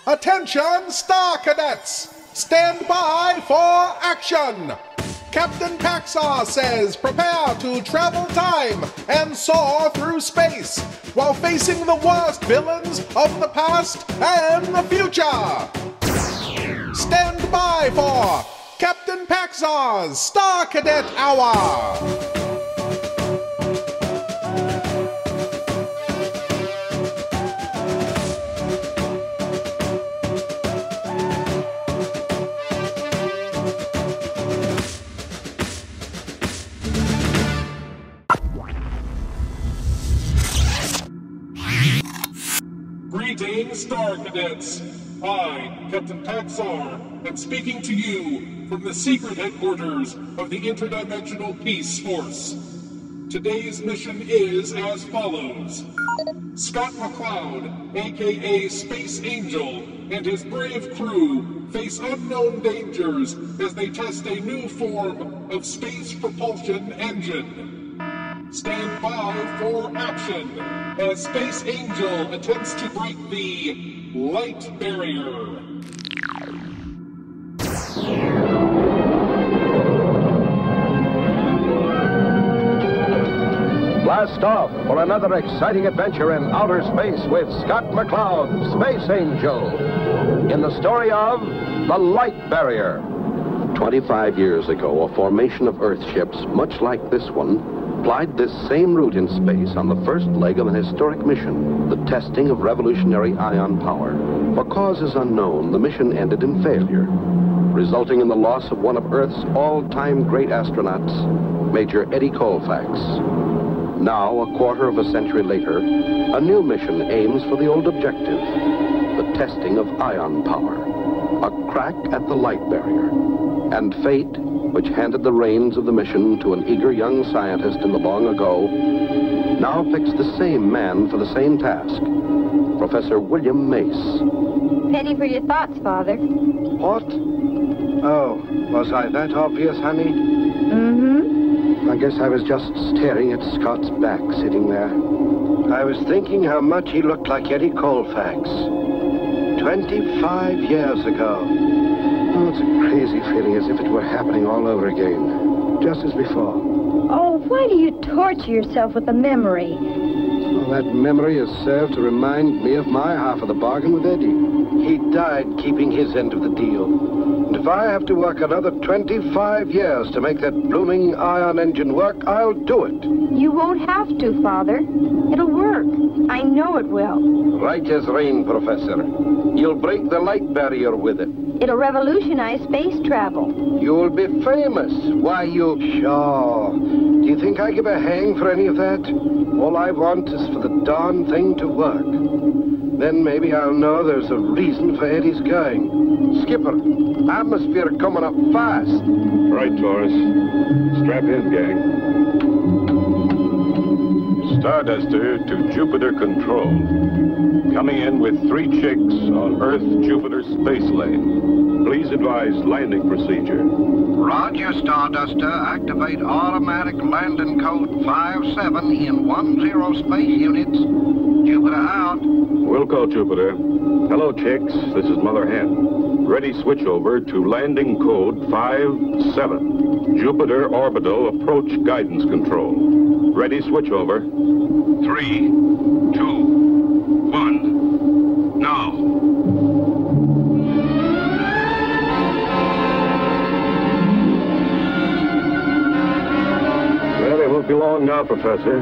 Attention, Star Cadets! Stand by for action! Captain Paxar says prepare to travel time and soar through space while facing the worst villains of the past and the future. Stand by for Captain Paxar's Star Cadet Hour. Greetings, Star Cadets! I, Captain Paxar, am speaking to you from the secret headquarters of the Interdimensional Peace Force. Today's mission is as follows. Scott McCloud, aka Space Angel, and his brave crew face unknown dangers as they test a new form of space propulsion engine. Stand by for action as Space Angel attempts to break the light barrier. Blast off for another exciting adventure in outer space with Scott McCloud, Space Angel, in the story of The Light Barrier. 25 years ago, a formation of Earth ships, much like this one, applied this same route in space on the first leg of an historic mission, the testing of revolutionary ion power. For causes unknown, the mission ended in failure, resulting in the loss of one of Earth's all-time great astronauts, Major Eddie Colfax. Now, a quarter of a century later, a new mission aims for the old objective, the testing of ion power, a crack at the light barrier. And fate, which handed the reins of the mission to an eager young scientist in the long ago, now picks the same man for the same task, Professor William Mace. Penny for your thoughts, Father. What? Oh, was I that obvious, honey? Mm-hmm. I guess I was just staring at Scott's back sitting there. I was thinking how much he looked like Eddie Colfax. 25 years ago. Oh, it's a crazy feeling, as if it were happening all over again, just as before. Oh, why do you torture yourself with the memory? Well, that memory has served to remind me of my half of the bargain with Eddie. He died keeping his end of the deal. And if I have to work another 25 years to make that blooming ion engine work, I'll do it. You won't have to, Father. It'll work. I know it will. Right as rain, Professor. You'll break the light barrier with it. It'll revolutionize space travel. You'll be famous. Why, you... Sure. Do you think I give a hang for any of that? All I want is for the darn thing to work. Then maybe I'll know there's a reason for Eddie's going. Skipper, atmosphere coming up fast. Right, Taurus. Strap in, gang. Starduster to Jupiter Control. Coming in with 3 chicks on Earth-Jupiter space lane. Please advise landing procedure. Roger, Starduster. Activate automatic landing code 57 in 10 space units. Jupiter out. Wilco, Jupiter. Hello, chicks. This is Mother Hen. Ready switchover to landing code 57. Jupiter orbital approach guidance control. Ready switchover. 3, 2, 1. Now. Well, it won't be long now, Professor.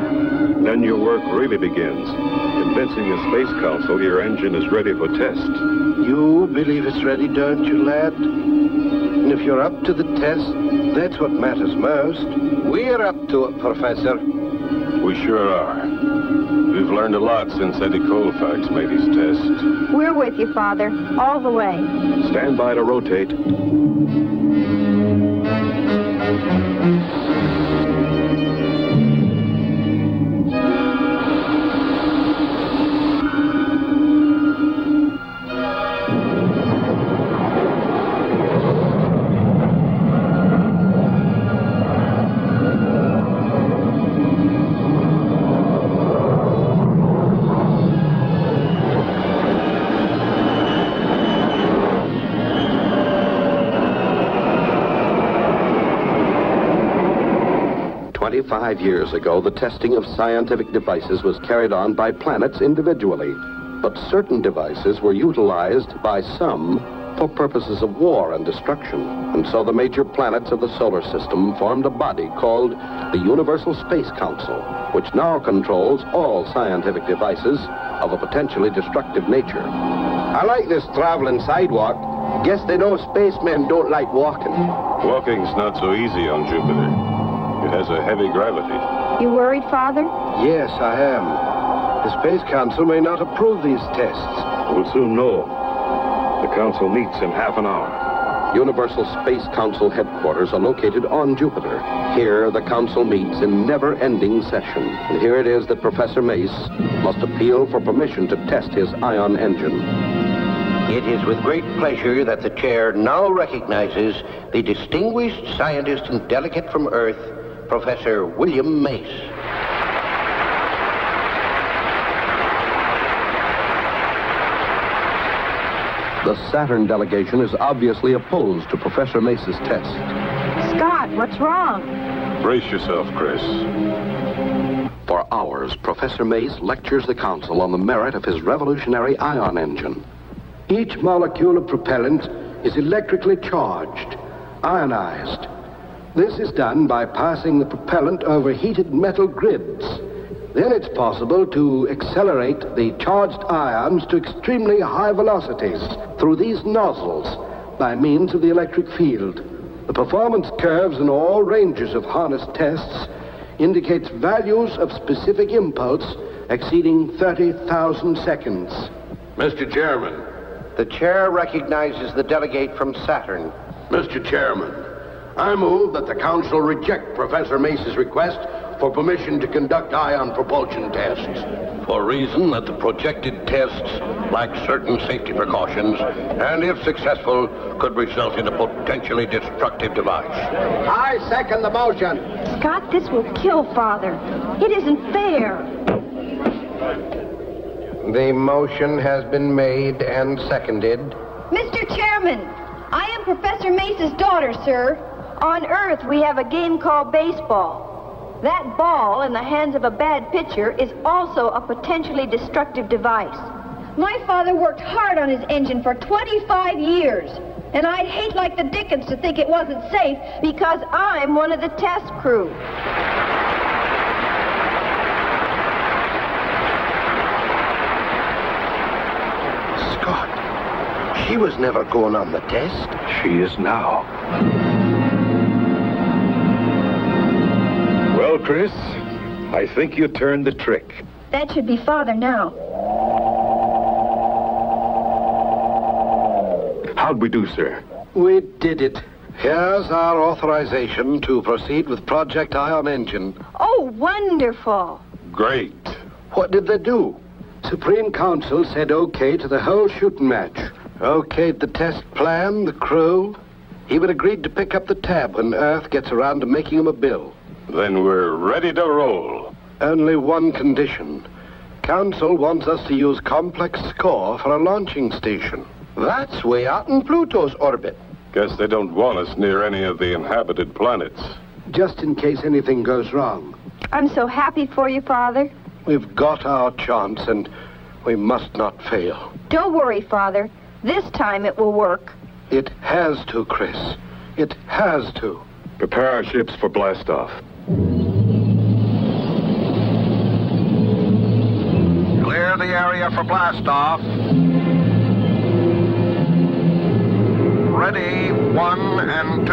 Then your work really begins. Convincing the Space Council your engine is ready for test. You believe it's ready, don't you, lad? And if you're up to the test, that's what matters most. We're up to it, Professor. We sure are. We've learned a lot since Eddie Colfax made his test. We're with you, Father, all the way. Stand by to rotate. 25 years ago, the testing of scientific devices was carried on by planets individually. But certain devices were utilized by some for purposes of war and destruction. And so the major planets of the solar system formed a body called the Universal Space Council, which now controls all scientific devices of a potentially destructive nature. I like this traveling sidewalk. Guess they know spacemen don't like walking. Walking's not so easy on Jupiter. It has a heavy gravity. You worried, Father? Yes, I am. The Space Council may not approve these tests. We'll soon know. The council meets in half an hour. Universal Space Council headquarters are located on Jupiter. Here, the council meets in never-ending session. And here it is that Professor Mace must appeal for permission to test his ion engine. It is with great pleasure that the chair now recognizes the distinguished scientist and delegate from Earth, Professor William Mace. The Saturn delegation is obviously opposed to Professor Mace's test. Scott, what's wrong? Brace yourself, Chris. For hours, Professor Mace lectures the council on the merit of his revolutionary ion engine. Each molecule of propellant is electrically charged, ionized. This is done by passing the propellant over heated metal grids. Then it's possible to accelerate the charged ions to extremely high velocities through these nozzles by means of the electric field. The performance curves in all ranges of harness tests indicates values of specific impulse exceeding 30,000 seconds. Mr. Chairman. The chair recognizes the delegate from Saturn. Mr. Chairman, I move that the council reject Professor Mace's request for permission to conduct ion propulsion tests. For reason that the projected tests lack certain safety precautions, and if successful, could result in a potentially destructive device. I second the motion. Scott, this will kill Father. It isn't fair. The motion has been made and seconded. Mr. Chairman, I am Professor Mace's daughter, sir. On Earth, we have a game called baseball. That ball in the hands of a bad pitcher is also a potentially destructive device. My father worked hard on his engine for 25 years, and I'd hate like the dickens to think it wasn't safe because I'm one of the test crew. Scott, she was never going on the test. She is now. Well, Chris, I think you turned the trick. That should be Father now. How'd we do, sir? We did it. Here's our authorization to proceed with Project Ion Engine. Oh, wonderful. Great. What did they do? Supreme Council said okay to the whole shooting match. Okayed the test plan, the crew. Even agreed to pick up the tab when Earth gets around to making him a bill. Then we're ready to roll. Only one condition. Council wants us to use complex score for a launching station. That's way out in Pluto's orbit. Guess they don't want us near any of the inhabited planets. Just in case anything goes wrong. I'm so happy for you, Father. We've got our chance, and we must not fail. Don't worry, Father. This time it will work. It has to, Chris. It has to. Prepare our ships for blastoff. Clear the area for blastoff. Ready, 1 and 2.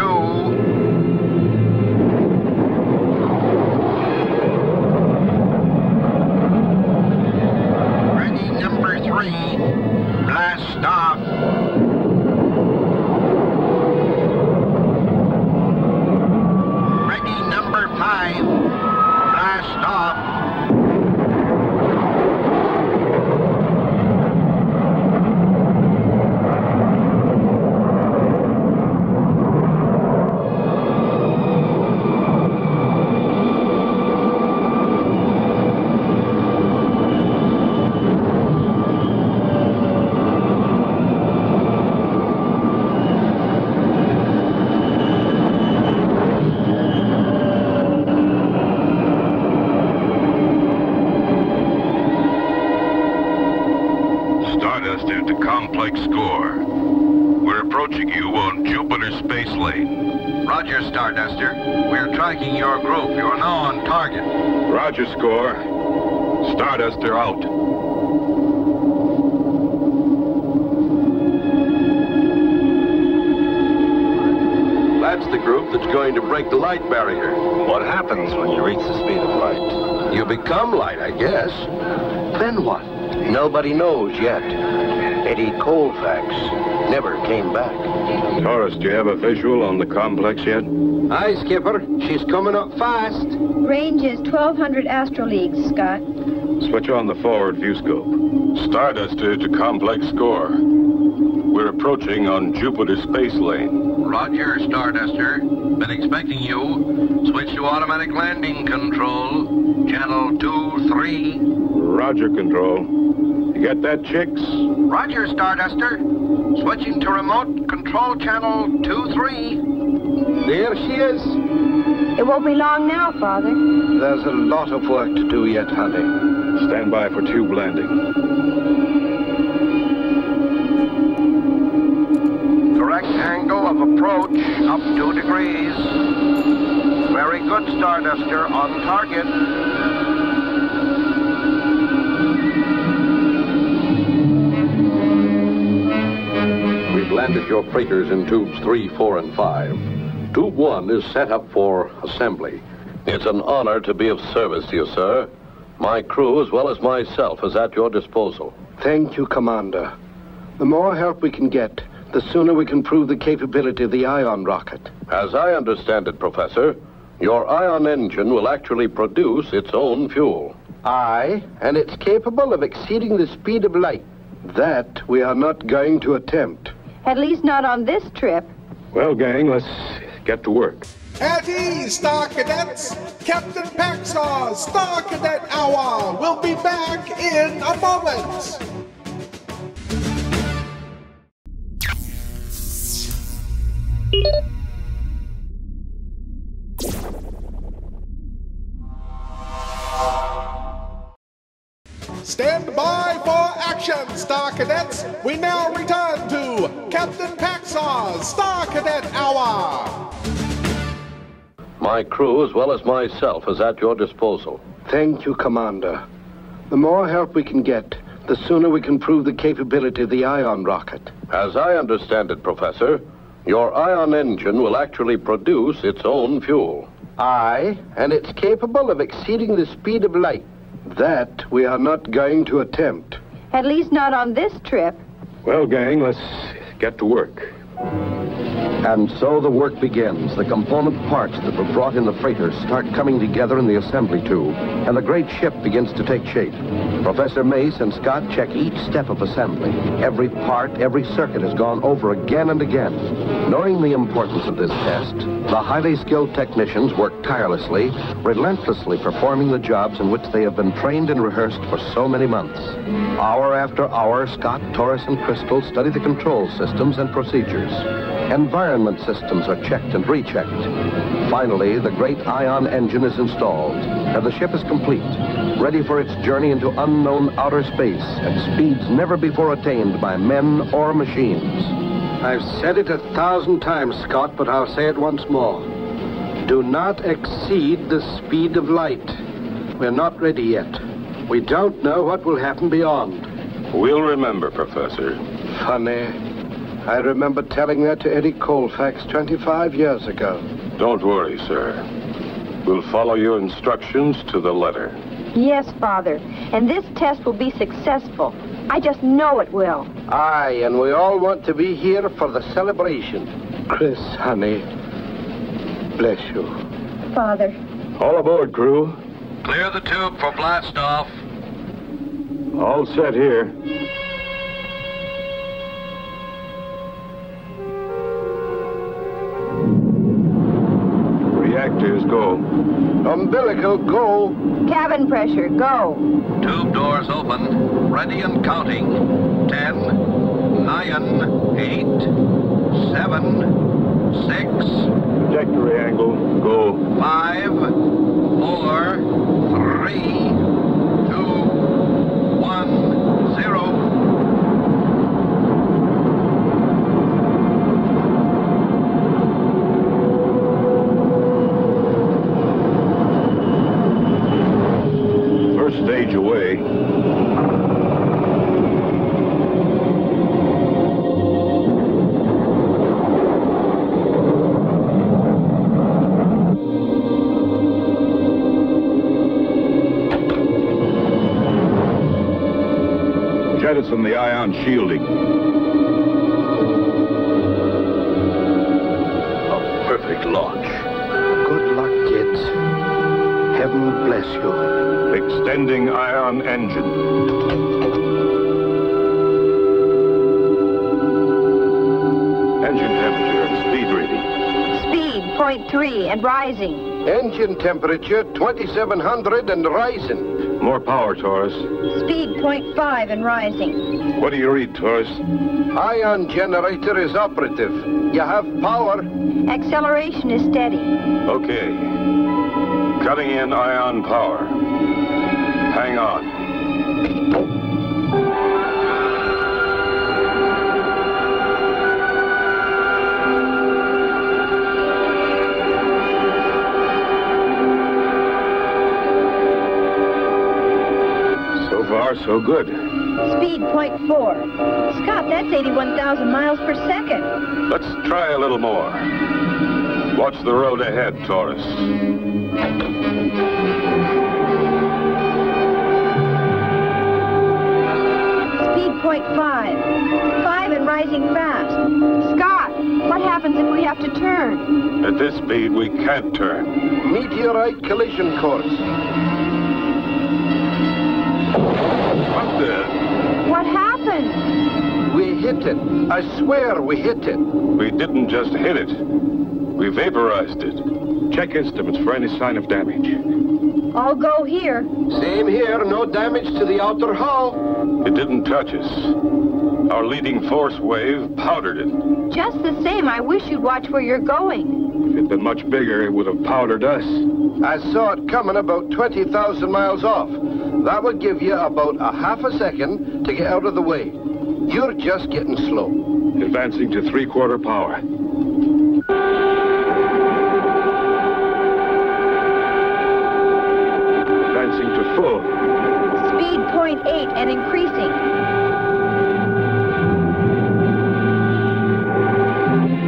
Number 3, blast off. Ready, number 5, blast off. Stardust to Complex Score. We're approaching you on Jupiter Space Lane. Roger, Starduster. We're tracking your group. You're now on target. Roger, Score. Starduster out. That's the group that's going to break the light barrier. What happens when you reach the speed of light? You become light, I guess. Then what? Nobody knows yet. Eddie Colfax never came back. Taurus, do you have a visual on the complex yet? Aye, Skipper. She's coming up fast. Range is 1,200 astroleagues, Scott. Switch on the forward view scope. Stardust to Complex Score. We're approaching on Jupiter Space Lane. Roger, Starduster. Been expecting you. Switch to automatic landing control. Channel 2-3. Roger, Control. You get that, Chicks? Roger, Starduster. Switching to remote control channel 2-3. There she is. It won't be long now, Father. There's a lot of work to do yet, honey. Stand by for tube landing. Correct angle of approach up 2 degrees. Very good, Starduster. On target. We've landed your freighters in tubes 3, 4, and 5. Tube 1 is set up for assembly. It's an honor to be of service to you, sir. My crew, as well as myself, is at your disposal. Thank you, Commander. The more help we can get, the sooner we can prove the capability of the ion rocket. As I understand it, Professor, your ion engine will actually produce its own fuel. Aye, and it's capable of exceeding the speed of light. That we are not going to attempt. At least not on this trip. Well, gang, let's get to work. At ease, Star Cadets! Captain Paxar's Star Cadet Hour will be back in a moment! Stand by for action, Star Cadets! We now return to Captain Paxar's Star Cadet Hour! My crew, as well as myself, is at your disposal. Thank you, Commander. The more help we can get, the sooner we can prove the capability of the ion rocket. As I understand it, Professor, your ion engine will actually produce its own fuel. Aye, and it's capable of exceeding the speed of light. That we are not going to attempt. At least not on this trip. Well, gang, let's get to work. And so the work begins. The component parts that were brought in the freighters start coming together in the assembly tube, and the great ship begins to take shape. Professor Mace and Scott check each step of assembly. Every part, every circuit is gone over again and again. Knowing the importance of this test, the highly skilled technicians work tirelessly, relentlessly performing the jobs in which they have been trained and rehearsed for so many months. Hour after hour, Scott, Taurus, and Crystal study the control systems and procedures. Environment systems are checked and rechecked. Finally, the great ion engine is installed, and the ship is complete, ready for its journey into unknown outer space at speeds never before attained by men or machines. I've said it 1,000 times, Scott, but I'll say it once more. Do not exceed the speed of light. We're not ready yet. We don't know what will happen beyond. We'll remember, Professor. Funny. I remember telling that to Eddie Colfax 25 years ago. Don't worry, sir. We'll follow your instructions to the letter. Yes, Father. And this test will be successful. I just know it will. Aye, and we all want to be here for the celebration. Chris, honey, bless you. Father. All aboard, crew. Clear the tube for blast off. All set here. Reactors go. Umbilical go. Cabin pressure, go. Tube doors open. Ready and counting. 10, 9, 8, 7, 6. Trajectory angle, go. 5, 4, 3, 2, 1, 0. Fasten the ion shielding. A perfect launch. Good luck, kids. Heaven bless you. Extending ion engine. Engine temperature and speed reading. Speed, 0.3 and rising. Engine temperature, 2700 and rising. More power, Taurus. Speed, 0.5 and rising. What do you read, Taurus? Ion generator is operative. You have power. Acceleration is steady. Okay. Cutting in ion power. Hang on. So far, so good. Speed, 0.4. Scott, that's 81,000 miles per second. Let's try a little more. Watch the road ahead, Taurus. Speed, 0.5. 5 and rising fast. Scott, what happens if we have to turn? At this speed, we can't turn. Meteorite collision course. What the? What happened? We hit it. I swear we hit it. We didn't just hit it. We vaporized it. Check instruments for any sign of damage. All go here. Same here. No damage to the outer hull. It didn't touch us. Our leading force wave powdered it. Just the same, I wish you'd watch where you're going. If it'd been much bigger, it would have powdered us. I saw it coming about 20,000 miles off. That would give you about a half a second to get out of the way. You're just getting slow. Advancing to 3/4 power. Advancing to full. Speed, 0.8 and increasing.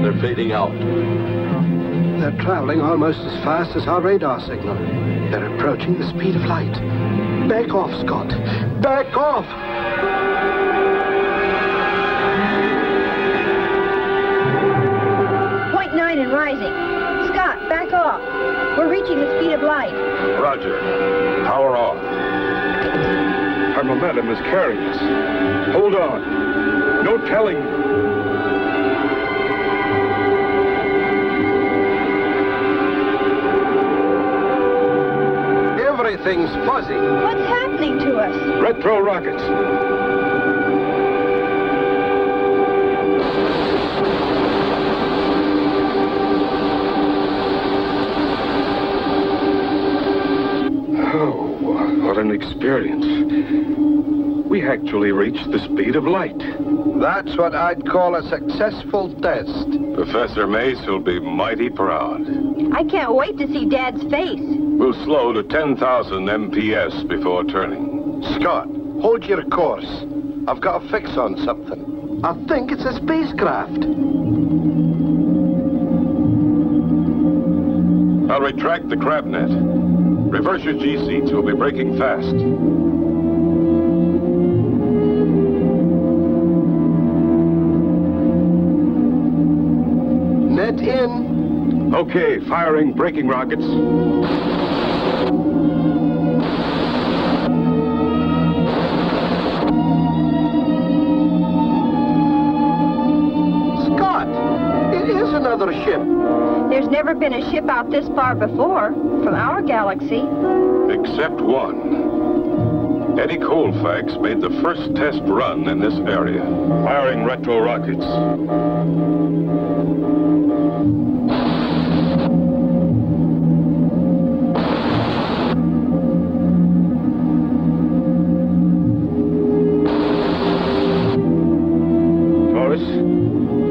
They're fading out. They're traveling almost as fast as our radar signal. They're approaching the speed of light. Back off, Scott. Back off! .9 and rising. Scott, back off. We're reaching the speed of light. Roger. Power off. Our momentum is carrying us. Hold on. No telling. Everything's fuzzy. What's happening to us? Retro rockets. Oh, what an experience. We actually reached the speed of light. That's what I'd call a successful test. Professor Mace will be mighty proud. I can't wait to see Dad's face. We'll slow to 10,000 MPS before turning. Scott, hold your course. I've got a fix on something. I think it's a spacecraft. I'll retract the crab net. Reverse your G-seats. We'll be braking fast. Net in. Okay, firing braking rockets. Scott, it is another ship. There's never been a ship out this far before, from our galaxy. Except one. Eddie Colfax made the first test run in this area. Firing retro rockets.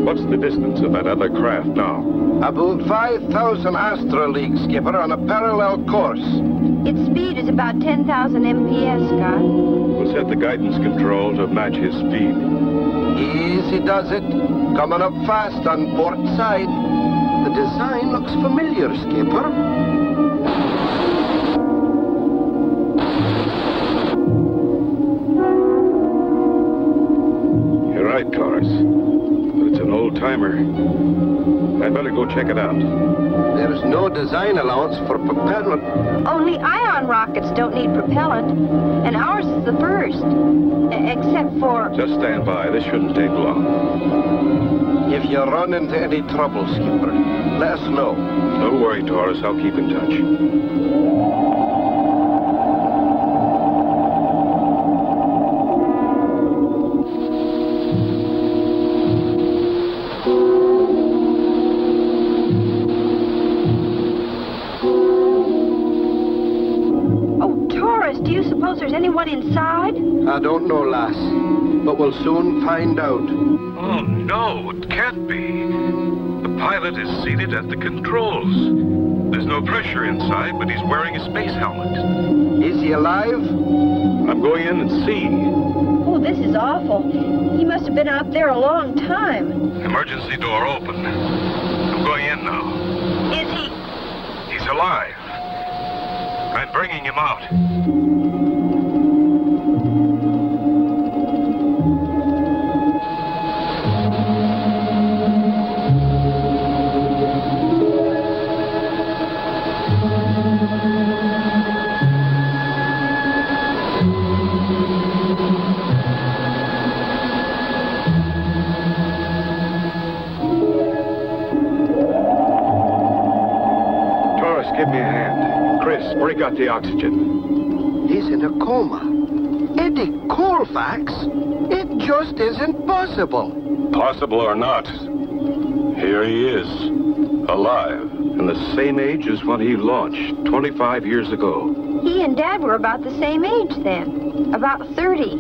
What's the distance of that other craft now? About 5,000 astroleagues, Skipper, on a parallel course. Its speed is about 10,000 MPS, Scott. We'll set the guidance control to match his speed. Easy does it. Coming up fast on port side. The design looks familiar, Skipper. right, Taurus. But it's an old-timer. I'd better go check it out. There's no design allowance for propellant. Only ion rockets don't need propellant, and ours is the first. Except for... Just stand by. This shouldn't take long. If you run into any trouble, Skipper, let us know. Don't worry, Taurus. I'll keep in touch. Do you suppose there's anyone inside? I don't know, lass, but we'll soon find out. Oh, no, it can't be. The pilot is seated at the controls. There's no pressure inside, but he's wearing a space helmet. Is he alive? I'm going in and see. Oh, this is awful. He must have been out there a long time. Emergency door open. I'm going in now. Is he? He's alive. I'm bringing him out. Taurus, give me a hand. Chris, break out the oxygen. He's in a coma. Eddie Colfax? It just isn't possible. Possible or not, here he is, alive, and the same age as when he launched 25 years ago. He and Dad were about the same age then, about 30.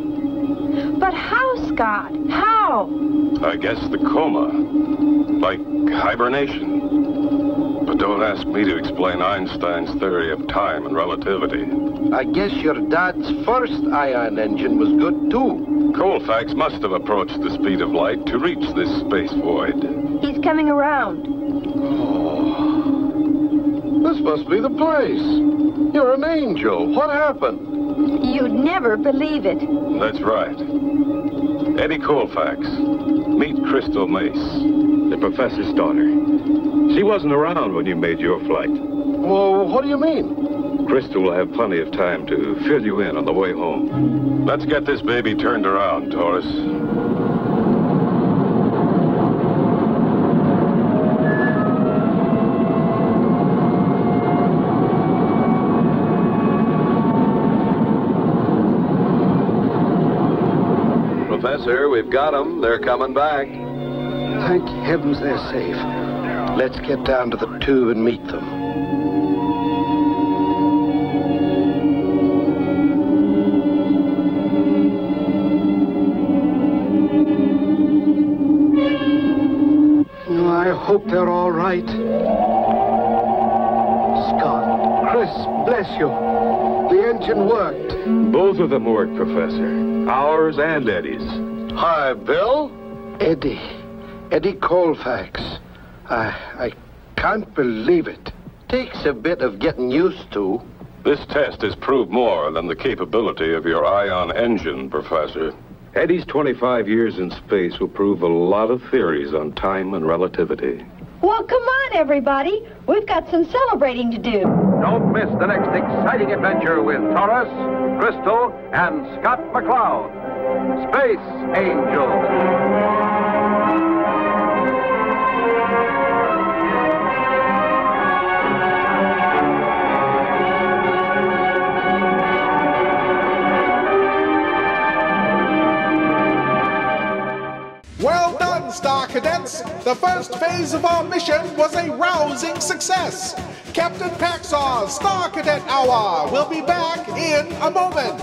But how, Scott? How? I guess the coma, like hibernation. But don't ask me to explain Einstein's theory of time and relativity. I guess your dad's first ion engine was good, too. Colfax must have approached the speed of light to reach this space void. He's coming around. Oh, this must be the place. You're an angel. What happened? You'd never believe it. That's right. Eddie Colfax. Meet Crystal Mace, the professor's daughter. She wasn't around when you made your flight. Well, what do you mean? Crystal will have plenty of time to fill you in on the way home. Let's get this baby turned around, Taurus. Professor, we've got them. They're coming back. Thank heavens they're safe. Let's get down to the tube and meet them. I hope they're all right. Scott, Chris, bless you. The engine worked. Both of them worked, Professor. Ours and Eddie's. Hi, Bill. Eddie Colfax. I can't believe it. Takes a bit of getting used to. This test has proved more than the capability of your ion engine, Professor. Eddie's 25 years in space will prove a lot of theories on time and relativity. Well, come on, everybody. We've got some celebrating to do. Don't miss the next exciting adventure with Taurus, Crystal, and Scott McCloud. Space Angel. Well done, Star Cadets! The first phase of our mission was a rousing success! Captain Paxar's Star Cadet Hour will be back in a moment!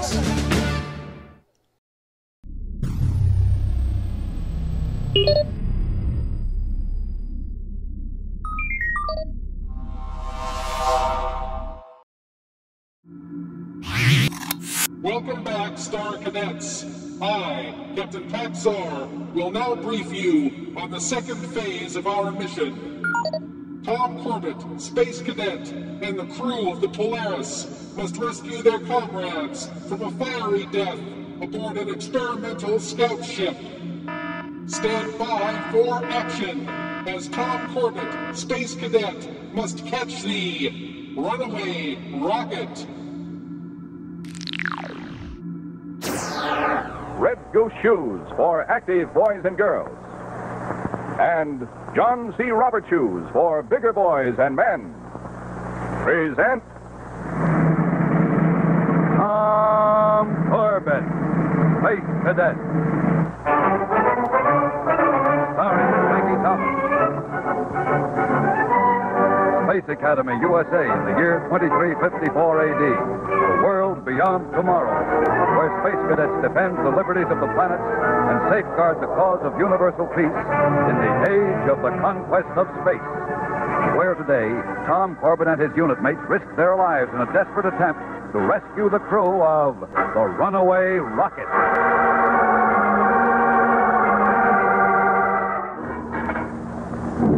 Welcome back, Star Cadets. I, Captain Paxar, will now brief you on the second phase of our mission. Tom Corbett, Space Cadet, and the crew of the Polaris must rescue their comrades from a fiery death aboard an experimental scout ship. Stand by for action as Tom Corbett, Space Cadet, must catch the runaway rocket. Red Goose Shoes for active boys and girls. And John C. Roberts Shoes for bigger boys and men. Present Tom Corbett, Space Cadet. Starring Frankie Thomas. Space Academy, USA, in the year 2354 AD. The world beyond tomorrow, where space cadets defend the liberties of the planets and safeguard the cause of universal peace in the age of the conquest of space. Where today, Tom Corbett and his unit mates risk their lives in a desperate attempt to rescue the crew of the runaway rocket.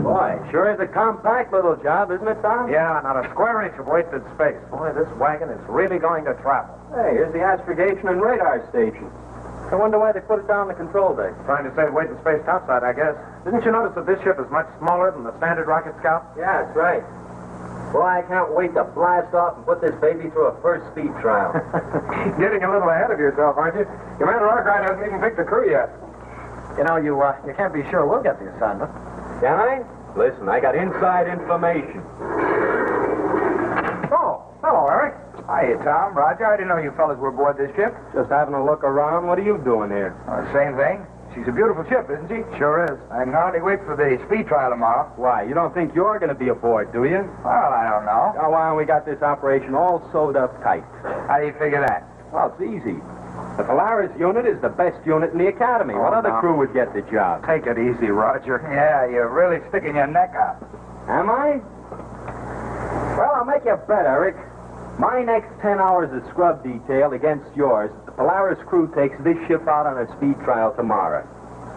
Boy, sure is a compact little job, isn't it, Tom? Yeah, not a square inch of wasted space. Boy, this wagon is really going to travel. Hey, here's the astrogation and radar station. I wonder why they put it down the control deck. Trying to save weight in space topside, I guess. Didn't you notice that this ship is much smaller than the standard Rocket Scout? Yeah, that's right. Boy, I can't wait to blast off and put this baby through a first speed trial. Getting a little ahead of yourself, aren't you? Commander Arkwright hasn't even picked the crew yet. You know, you can't be sure we'll get the assignment. Can I? Listen, I got inside information. Oh, hello, Eric. Hiya, Tom. Roger, I didn't know you fellas were aboard this ship. Just having a look around. What are you doing here? Same thing. She's a beautiful ship, isn't she? Sure is. I can hardly wait for the speed trial tomorrow. Why, you don't think you're going to be aboard, do you? Well, I don't know. Now, why don't we got this operation all sewed up tight? How do you figure that? Well, it's easy. The Polaris unit is the best unit in the Academy. What other crew would get the job? Take it easy, Roger. Yeah, you're really sticking your neck out. Am I? Well, I'll make you a bet, Eric. My next 10 hours of scrub detail against yours, the Polaris crew takes this ship out on a speed trial tomorrow.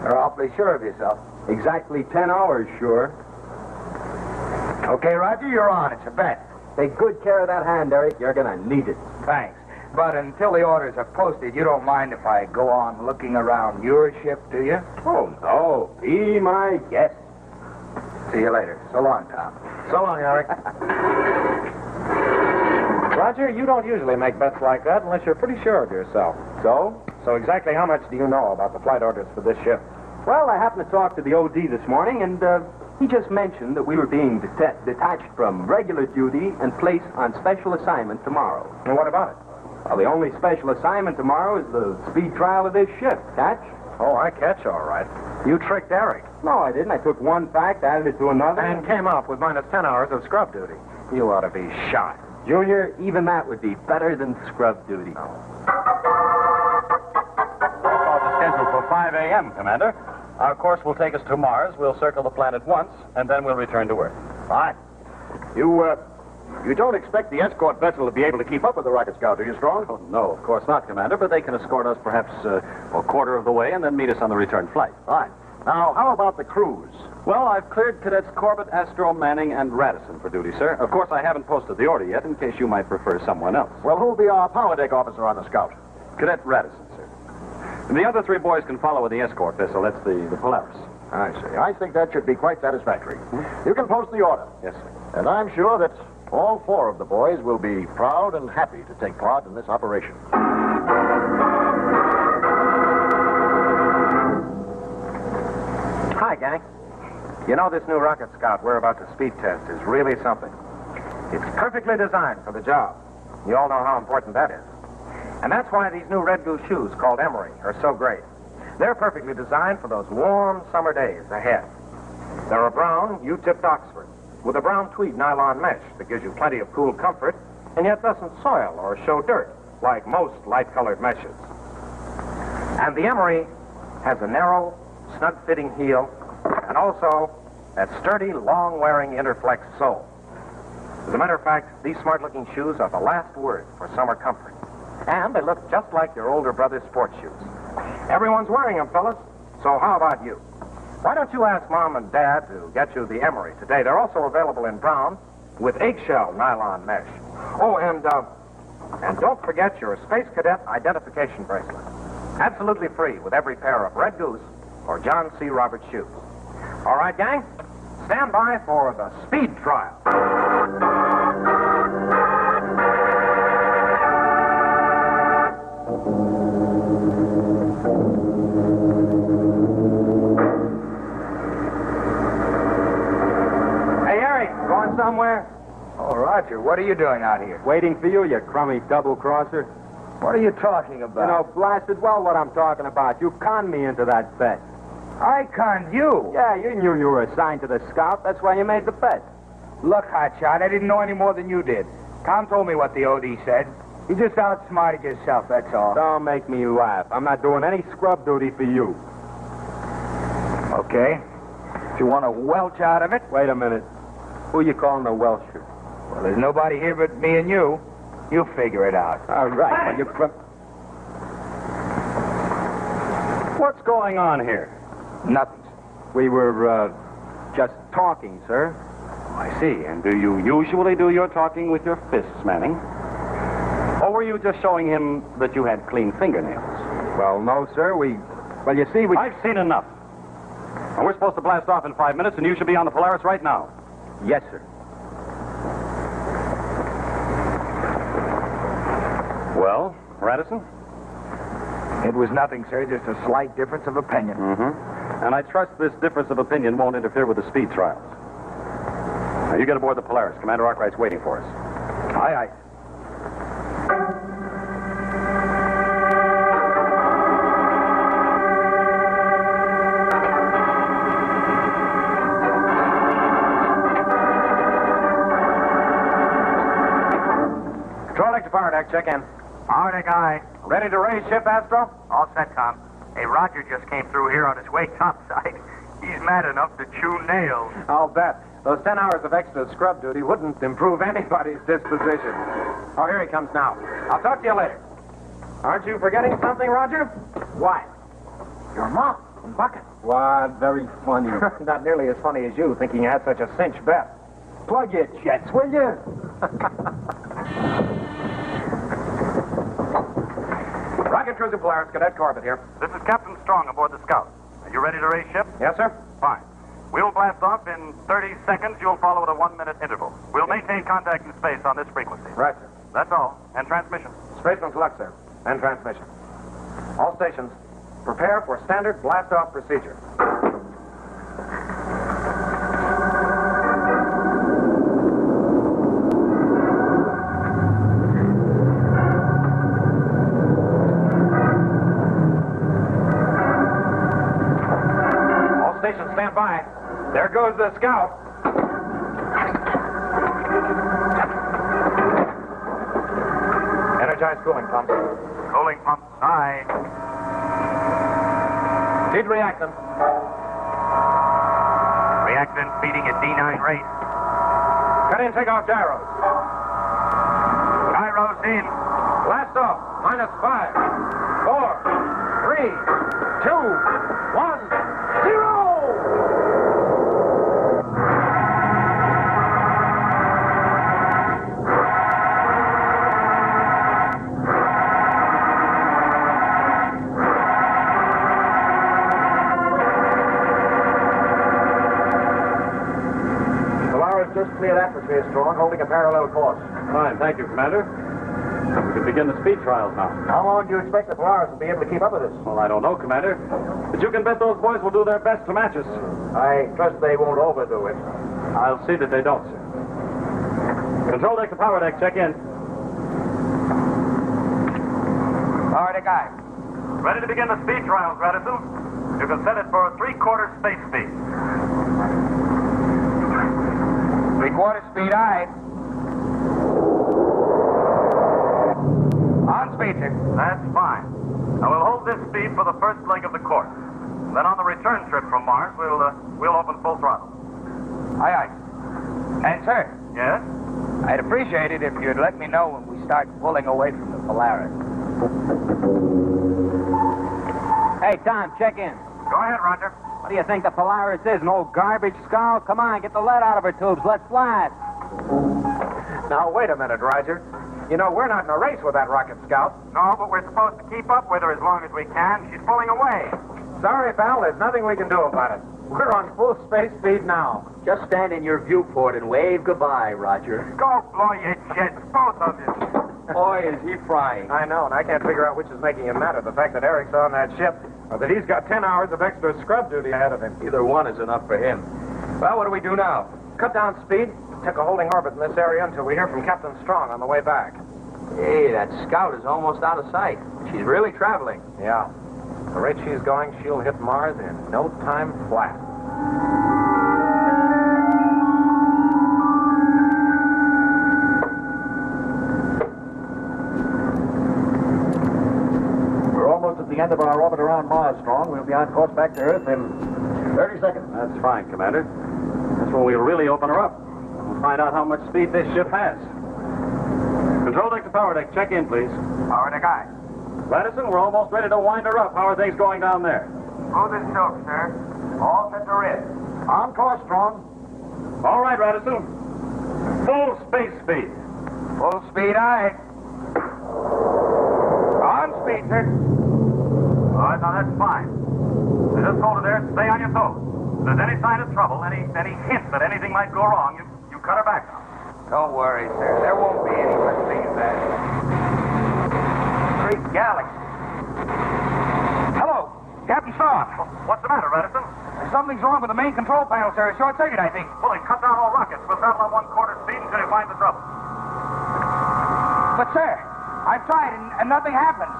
You're awfully sure of yourself. Exactly 10 hours, sure. Okay, Roger, you're on. It's a bet. Take good care of that hand, Eric. You're going to need it. Thanks. But until the orders are posted, you don't mind if I go on looking around your ship, do you? Oh, no. Be my guest. See you later. So long, Tom. So long, Eric. Roger, you don't usually make bets like that unless you're pretty sure of yourself. So? So exactly how much do you know about the flight orders for this ship? Well, I happened to talk to the OD this morning, and he just mentioned that we were being detached from regular duty and placed on special assignment tomorrow. And what about it? Well, the only special assignment tomorrow is the speed trial of this ship. Catch? Oh, I catch, all right. You tricked Eric. No, I didn't. I took one fact, added it to another. And came up with minus 10 hours of scrub duty. You ought to be shot. Junior, even that would be better than scrub duty. Call the schedule for 5 a.m., Commander. Our course will take us to Mars. We'll circle the planet once, and then we'll return to Earth. Fine. You don't expect the escort vessel to be able to keep up with the Rocket Scout, do you, Strong? Oh, no, of course not, Commander, but they can escort us perhaps a quarter of the way and then meet us on the return flight. Fine. Now, how about the crews? Well, I've cleared Cadets Corbett, Astro, Manning, and Radisson for duty, sir. Of course, I haven't posted the order yet in case you might prefer someone else. Well, who'll be our power deck officer on the Scout? Cadet Radisson, sir. And the other 3 boys can follow with the escort vessel. That's the Polaris. I see. I think that should be quite satisfactory. You can post the order. Yes, sir. And I'm sure that all 4 of the boys will be proud and happy to take part in this operation. Hi, gang. You know, this new Rocket Scout we're about to speed test is really something. It's perfectly designed for the job. You all know how important that is. And that's why these new Red Goose shoes called Emery are so great. They're perfectly designed for those warm summer days ahead. They're a brown U-tipped Oxford with a brown tweed nylon mesh that gives you plenty of cool comfort and yet doesn't soil or show dirt like most light-colored meshes. And the Emery has a narrow, snug-fitting heel and also that sturdy, long-wearing Interflex sole. As a matter of fact, these smart-looking shoes are the last word for summer comfort. And they look just like your older brother's sports shoes. Everyone's wearing them, fellas. So how about you? Why don't you ask Mom and Dad to get you the Emery today? They're also available in brown with eggshell nylon mesh. Oh, and don't forget your Space Cadet identification bracelet. Absolutely free with every pair of Red Goose for John C. Roberts shoes. All right, gang, stand by for the speed trial. Hey, Eric, going somewhere? Oh, Roger, what are you doing out here? Waiting for you, you crummy double-crosser. What are you talking about? You know, blasted well what I'm talking about. You conned me into that bet. I conned you. Yeah, you knew you were assigned to the scout. That's why you made the bet. Look, Hotshot, I didn't know any more than you did. Tom told me what the OD said. You just outsmarted yourself, that's all. Don't make me laugh. I'm not doing any scrub duty for you. Okay. If you want to welch out of it. Wait a minute. Who you calling a Welcher? Well, there's nobody here but me and you. You figure it out. All right. Well, what's going on here? Nothing. We were, just talking, sir. Oh, I see. And do you usually do your talking with your fists, Manning? Or were you just showing him that you had clean fingernails? Well, no, sir. Well, you see, I've seen enough. And we're supposed to blast off in 5 minutes, and you should be on the Polaris right now. Yes, sir. Well, Radisson? It was nothing, sir. Just a slight difference of opinion. Mm-hmm. And I trust this difference of opinion won't interfere with the speed trials. Now, you get aboard the Polaris. Commander Arkwright's waiting for us. Aye, aye. Control deck to power deck. Check in. Power deck, aye. Ready to raise ship, Astro? All set, Tom. Hey, Roger just came through here on his way topside. He's mad enough to chew nails. I'll bet. Those 10 hours of extra scrub duty wouldn't improve anybody's disposition. Oh, here he comes now. I'll talk to you later. Aren't you forgetting something, Roger? What? Your mom and Bucket. What? Very funny. Not nearly as funny as you, thinking you had such a cinch bet. Plug your jets, will you? Rocket Cruiser Polaris, Cadet Corbett here. This is Captain Strong aboard the Scout. Are you ready to raise ship? Yes, sir. Fine. We'll blast off in 30 seconds. You'll follow at a 1-minute interval. We'll maintain contact in space on this frequency. Right, sir. That's all. And transmission. Spaceman's luck, sir. And transmission. All stations, prepare for standard blast-off procedure. All stations, stand by. There goes the Scout. Energize cooling pumps. Cooling pumps, aye. Feed reactant. Reactant feeding at D9 rate. Cut in takeoff gyros. Gyros in. Blast off. -5, 4, 3, 2, 1, 0! Just cleared atmosphere, Strong, holding a parallel course. Fine, thank you, Commander. We can begin the speed trials now. How long do you expect the Polaris to be able to keep up with us? Well, I don't know, Commander. But you can bet those boys will do their best to match us. I trust they won't overdo it. I'll see that they don't, sir. Control deck to power deck, check in. Power deck, aye. Ready to begin the speed trials, Radisson. You can set it for 3/4 space speed. 3/4 speed, aye. On speed, sir. That's fine. Now we'll hold this speed for the first leg of the course. Then on the return trip from Mars, we'll open full throttle. Aye, aye. And, sir, Yes? I'd appreciate it if you'd let me know when we start pulling away from the Polaris. Hey, Tom, check in. Go ahead, Roger. What do you think the Polaris is, an old garbage scow? Come on, get the lead out of her tubes. Let's blast. Now, wait a minute, Roger. You know, we're not in a race with that rocket scout. No, but we're supposed to keep up with her as long as we can. She's pulling away. Sorry, pal. There's nothing we can do about it. We're on full space speed now. Just stand in your viewport and wave goodbye, Roger. Go blow your jets, both of you. Boy, is he frying. I know, and I can't figure out which is making him madder. The fact that Eric's on that ship, or that he's got 10 hours of extra scrub duty ahead of him. Either one is enough for him. Well, what do we do now? Cut down speed, take a holding orbit in this area until we hear from Captain Strong on the way back. Hey, that scout is almost out of sight. She's really traveling. Yeah. The rate she's going, she'll hit Mars in no time flat. We're almost at the end of our orbit around Mars, Strong. We'll be on course back to Earth in 30 seconds. That's fine, Commander. That's when we'll really open her up. We'll find out how much speed this ship has. Control deck to power deck. Check in, please. Power deck aye. Radisson, we're almost ready to wind her up. How are things going down there? Smooth as silk, sir. All set to red. On course, Strong. All right, Radisson. Full space speed. Full speed aye. On speed, sir. All right, now that's fine. Now just hold it there. Stay on your toes. If there's any sign of trouble, any hint that anything might go wrong, you cut her back now. Don't worry, sir. There won't be any such thing as that. Great galaxy. Hello, Captain Strong. What's the matter, Radisson? Something's wrong with the main control panel, sir. A short circuit, I think. Well, then cut down all rockets. We'll travel at 1/4 speed until you find the trouble. But, sir, I've tried and nothing happens.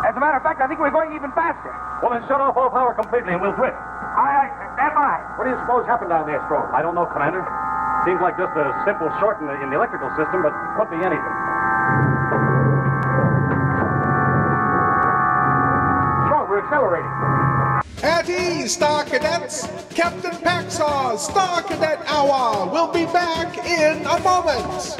As a matter of fact, I think we're going even faster. Well, then shut off all power completely and we'll drift. Aye, sir. Stand by. What do you suppose happened down there, Strong? I don't know, Commander. Seems like just a simple short in the electrical system, but could be anything. Strong, we're accelerating. At ease, Star Cadets! Captain Paxar's Star Cadet Hour will be back in a moment!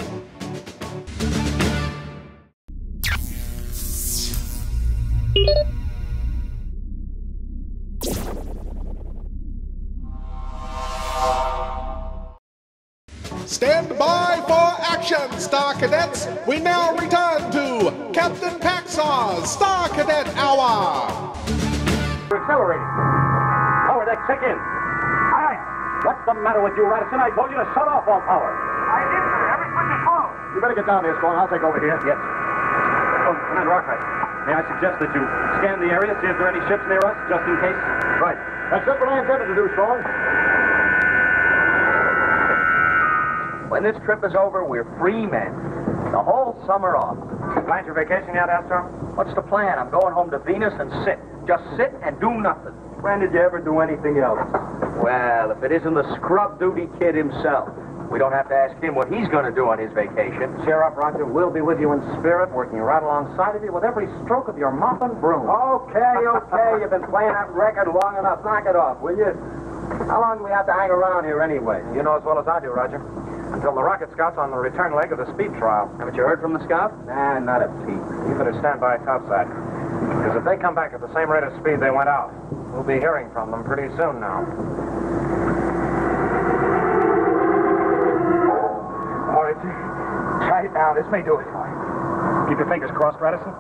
Stand by for action, Star Cadets! We now return to Captain Paxar's Star Cadet Hour! We're accelerating. Power deck, check in. Aye. What's the matter with you, Radisson? I told you to shut off all power. I did, sir. Every switch is closed. You better get down there, Strong. I'll take over here. Yes. Oh, Commander Arkwright, may I suggest that you scan the area, see if there are any ships near us, just in case? Right. That's just what I intended to do, Strong. When this trip is over, we're free men. The whole summer off. Planned your vacation yet, Astro? What's the plan? I'm going home to Venus and sit. Just sit and do nothing. When did you ever do anything else? Well, if it isn't the scrub duty kid himself. We don't have to ask him what he's going to do on his vacation. Cheer up, Roger. We'll be with you in spirit, working right alongside of you with every stroke of your mop and broom. Okay. You've been playing that record long enough. Knock it off, will you? How long do we have to hang around here anyway? You know as well as I do, Roger. Until the rocket scout's on the return leg of the speed trial. Haven't you heard from the scout? Nah, not a peep. You better stand by topside. Because if they come back at the same rate of speed they went out, we'll be hearing from them pretty soon now. All right, sir. Try it now. This may do it. Keep your fingers crossed, Radisson.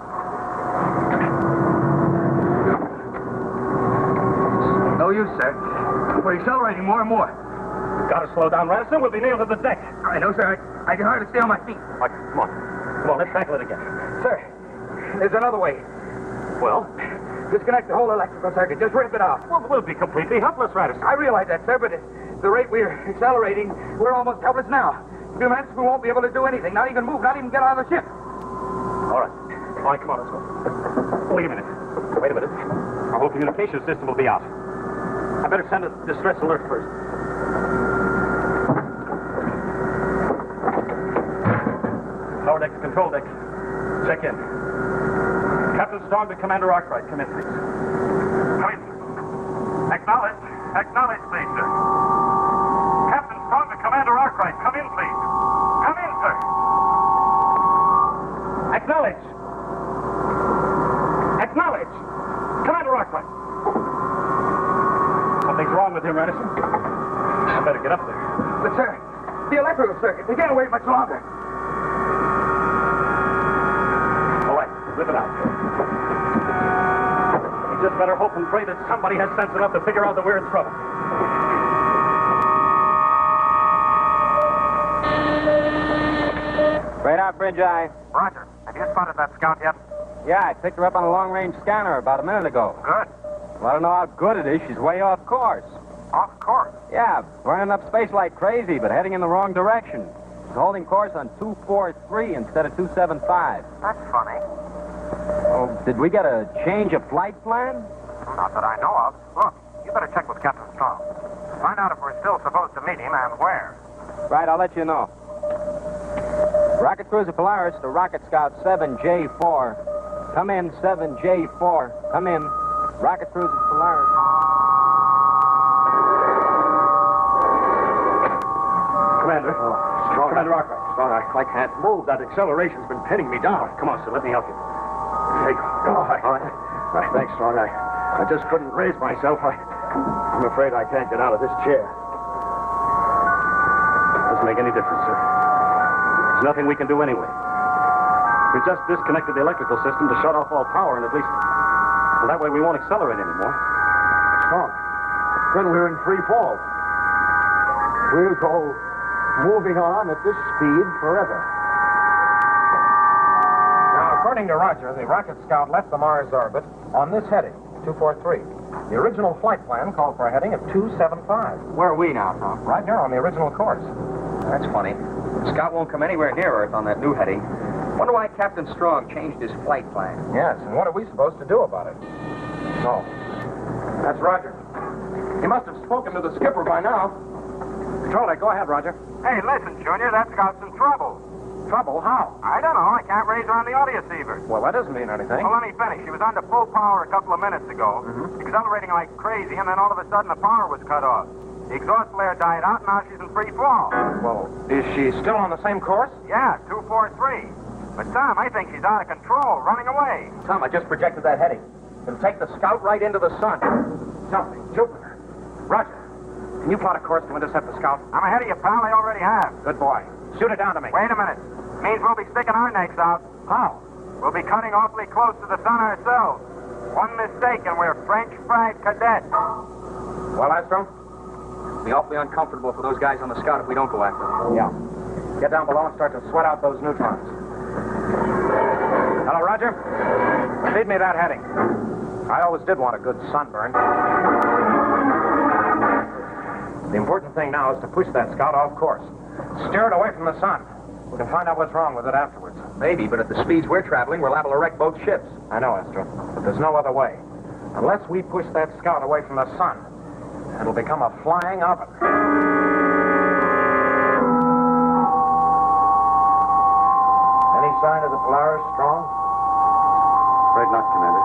No use, sir. We're accelerating more and more. Gotta slow down, Radisson. We'll be nailed to the deck. I know, sir. I can hardly stay on my feet. All right, come on. Come on, let's tackle it again. Sir, there's another way. Well? Disconnect the whole electrical circuit. Just rip it out. Well, we'll be completely helpless, Radisson. I realize that, sir, but at the rate we're accelerating, we're almost helpless now. In a few minutes, we won't be able to do anything. Not even move, not even get out of the ship. All right. All right, come on, let's go. Wait a minute. Wait a minute. Our whole communication system will be out. I better send a distress alert first. Power deck to control deck. Check in. Captain Strong to Commander Arkwright. Come in, please. Come in. Acknowledge. Acknowledge, please, sir. Captain Strong to Commander Arkwright. Come in, please. Come in, sir. Acknowledge. Acknowledge. Commander Arkwright. Something's wrong with him, Radisson. I better get up there. But, sir, the electrical circuit, they can't wait much longer. All right, rip it out. We just better hope and pray that somebody has sense enough to figure out that we're in trouble. Right out, Bridge Eye. Roger. Have you spotted that scout yet? Yeah, I picked her up on a long-range scanner about a minute ago. Good. Well, I don't know how good it is. She's way off course. Off course? Yeah, burning up space like crazy, but heading in the wrong direction. She's holding course on 243 instead of 275. That's funny. Oh, did we get a change of flight plan? Not that I know of. Look, you better check with Captain Strong. Find out if we're still supposed to meet him and where. Right, I'll let you know. Rocket Cruiser Polaris to Rocket Scout 7J4. Come in, 7J4. Come in. Rocket Cruiser Polaris. Commander. Strong. Commander Arkwright. Strong, I can't move. That acceleration's been pinning me down. Come on, sir. Let me help you. Hey, go. All right. Thanks, Strong. I just couldn't raise myself. I'm afraid I can't get out of this chair. Doesn't make any difference, sir. There's nothing we can do anyway. We just disconnected the electrical system to shut off all power, and at least, well, that way we won't accelerate anymore. Strong. Then we're in free fall. We'll go moving on at this speed forever. Now, according to Roger, the Rocket Scout left the Mars orbit on this heading, 243. The original flight plan called for a heading of 275. Where are we now, Tom? Right here on the original course. That's funny. The Scout won't come anywhere near Earth on that new heading. Wonder why Captain Strong changed his flight plan. Yes, and what are we supposed to do about it? Oh, that's Roger. He must have spoken to the skipper by now. Controller, go ahead, Roger. Hey, listen, Junior, that Scout's in trouble. Trouble? How? I don't know. I can't raise her on the audioceiver. Well, that doesn't mean anything. Well, let me finish. She was under full power a couple of minutes ago, accelerating like crazy, and then all of a sudden the power was cut off. The exhaust flare died out, and now she's in free fall. Well, is she still on the same course? Yeah, 243. But, Tom, I think she's out of control, running away. Tom, I just projected that heading. It'll take the Scout right into the sun. Tell me, Jupiter. Roger, can you plot a course to intercept the Scout? I'm ahead of you, pal. I already have. Good boy. Shoot it down to me. Wait a minute. Means we'll be sticking our necks out. How? We'll be cutting awfully close to the sun ourselves. One mistake, and we're French fried cadets. Well, Astro? It'll be awfully uncomfortable for those guys on the Scout if we don't go after them. Yeah. Get down below and start to sweat out those neutrons. Hello, Roger. Feed me that heading. I always did want a good sunburn. The important thing now is to push that Scout off course. Steer it away from the sun. We can find out what's wrong with it afterwards. Maybe, but at the speeds we're traveling, we're liable to wreck both ships. I know, Astro, but there's no other way. Unless we push that Scout away from the sun, it'll become a flying oven. Any sign of the Polaris, Strong? Afraid not, Commander.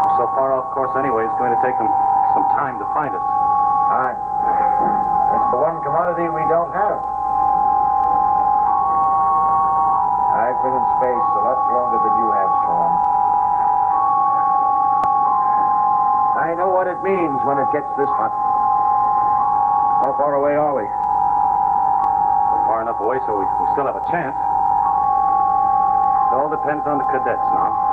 We're so far off course anyway, it's going to take them some time to find us. Aye. It's the one commodity we don't have. I've been in space a lot longer than you have, Strong. I know what it means when it gets this hot. How far away are we? We're far enough away so we still have a chance. It all depends on the cadets now.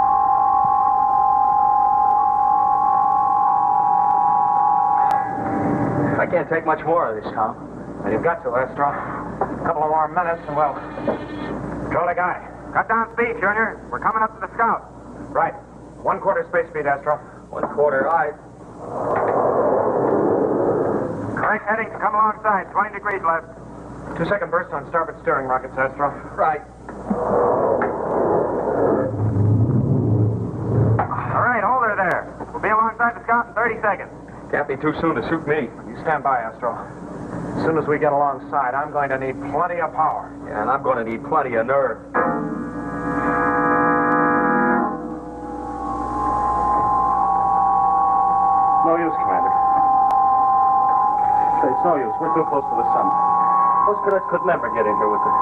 I can't take much more of this, Tom. Well, you've got to, Astro. A couple of more minutes and we'll... Control the guy. Cut down speed, Junior. We're coming up to the Scout. Right. 1/4 space speed, Astro. 1/4, aye. Correct heading to come alongside. 20 degrees left. 2-second burst on starboard steering rockets, Astro. Right. All right, hold her there. We'll be alongside the Scout in 30 seconds. Can't be too soon to suit me. You stand by, Astro. As soon as we get alongside, I'm going to need plenty of power. Yeah, and I'm going to need plenty of nerve. No use, Commander. It's no use. We're too close to the sun. Those cadets could never get in here with it.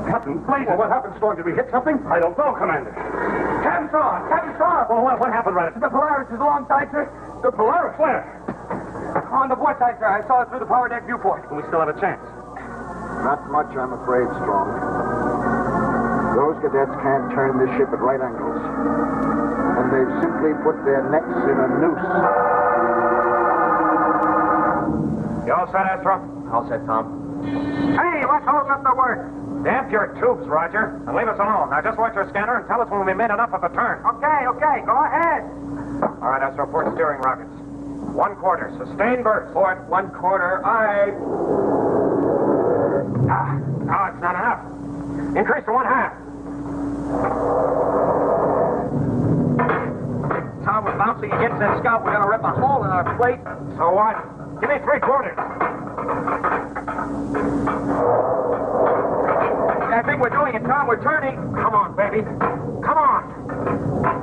Captain, please. Well, what happened, Strong? Did we hit something? I don't know, Commander. Captain Strong! Captain Strong! Well, what happened, right? The Polaris is alongside, sir. The Polaris? Where? On the port side, sir. I saw it through the power deck viewport. We still have a chance. Not much, I'm afraid, Strong. Those cadets can't turn this ship at right angles. And they've simply put their necks in a noose. You all set, Astro? All set, Tom. Hey, what's holding up the work? Damp your tubes, Roger, and leave us alone. Now just watch your scanner and tell us when we made enough of a turn. Okay, go ahead. All right, Astro, port steering rockets. 1/4, sustained burst. Port 1/4, aye. No, it's not enough. Increase to 1/2. Tom, we're bouncing against that scout. We're going to rip a hole in our plate. So what? Give me 3/4. I think we're doing it, Tom. We're turning. Come on, baby. Come on.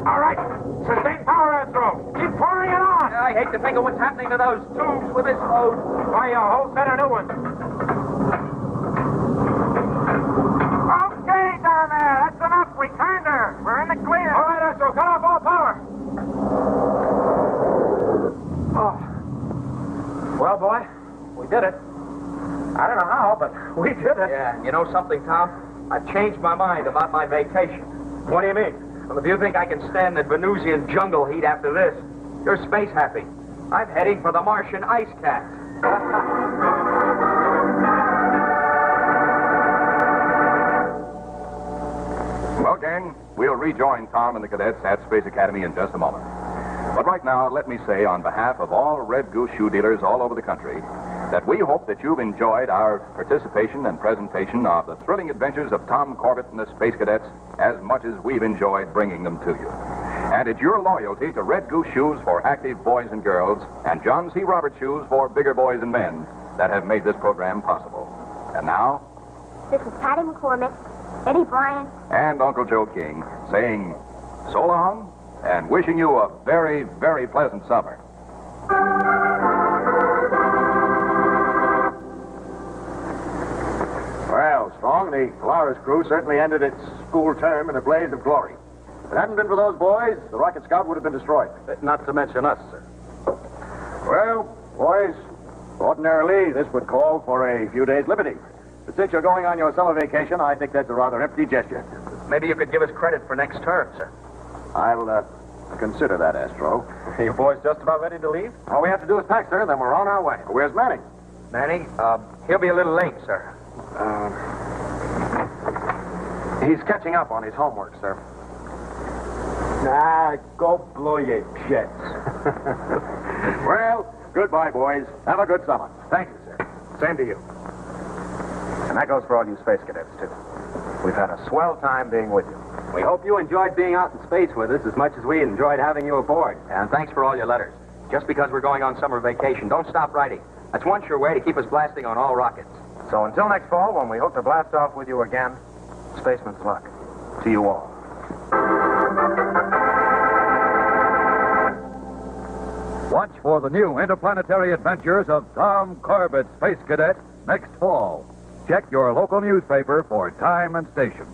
All right. Sustained power, Astro. Keep pouring it on. I hate to think of what's happening to those tubes with this load. Buy you a whole set of new ones. Okay, down there. That's enough. We turned her. We're in the clear. All right, Astro. Cut off all power. Oh. Well, boy, we did it. I don't know how, but we did it. Yeah, you know something, Tom? I've changed my mind about my vacation. What do you mean? Well, if you think I can stand the Venusian jungle heat after this, you're space happy. I'm heading for the Martian ice cap. Well, gang, we'll rejoin Tom and the cadets at Space Academy in just a moment. But right now, let me say on behalf of all Red Goose shoe dealers all over the country that we hope that you've enjoyed our participation and presentation of the thrilling adventures of Tom Corbett and the Space Cadets as much as we've enjoyed bringing them to you. And it's your loyalty to Red Goose shoes for active boys and girls and John C. Roberts shoes for bigger boys and men that have made this program possible. And now, this is Patty McCormick, Eddie Bryant, and Uncle Joe King saying so long and wishing you a very, very pleasant summer. Well, Strong, the Polaris crew certainly ended its school term in a blaze of glory. If it hadn't been for those boys, the Rocket Scout would have been destroyed. Not to mention us, sir. Well, boys, ordinarily this would call for a few days' liberty. But since you're going on your summer vacation, I think that's a rather empty gesture. Maybe you could give us credit for next term, sir. I'll consider that, Astro. Are you boys just about ready to leave? All we have to do is pack, sir, then we're on our way. Where's Manning? Manning, he'll be a little late, sir. He's catching up on his homework, sir. Nah, go blow your jets. Well, goodbye, boys. Have a good summer. Thank you, sir. Same to you. And that goes for all you space cadets, too. We've had a swell time being with you. We hope you enjoyed being out in space with us as much as we enjoyed having you aboard. And thanks for all your letters. Just because we're going on summer vacation, don't stop writing. That's one sure way to keep us blasting on all rockets. So until next fall, when we hope to blast off with you again, spaceman's luck to you all. Watch for the new interplanetary adventures of Tom Corbett, Space Cadet, next fall. Check your local newspaper for time and station.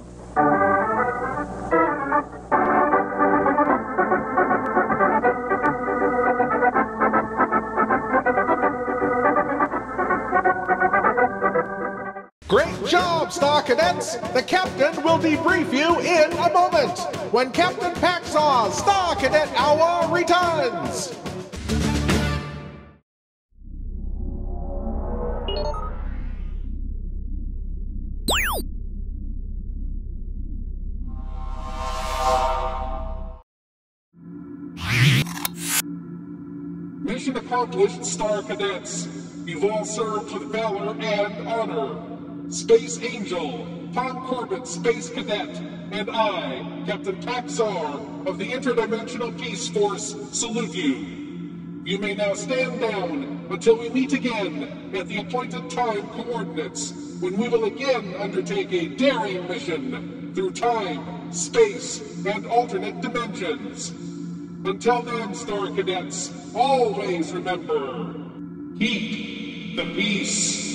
Great job, Star Cadets! The captain will debrief you in a moment when Captain Paxaw's Star Cadet Hour returns. Mission accomplished, Star Cadets. You've all served with valor and honor. Space Angel, Tom Corbett, Space Cadet, and I, Captain Paxar of the Interdimensional Peace Force, salute you. You may now stand down until we meet again at the appointed time coordinates, when we will again undertake a daring mission through time, space, and alternate dimensions. Until then, Star Cadets, always remember, keep the peace.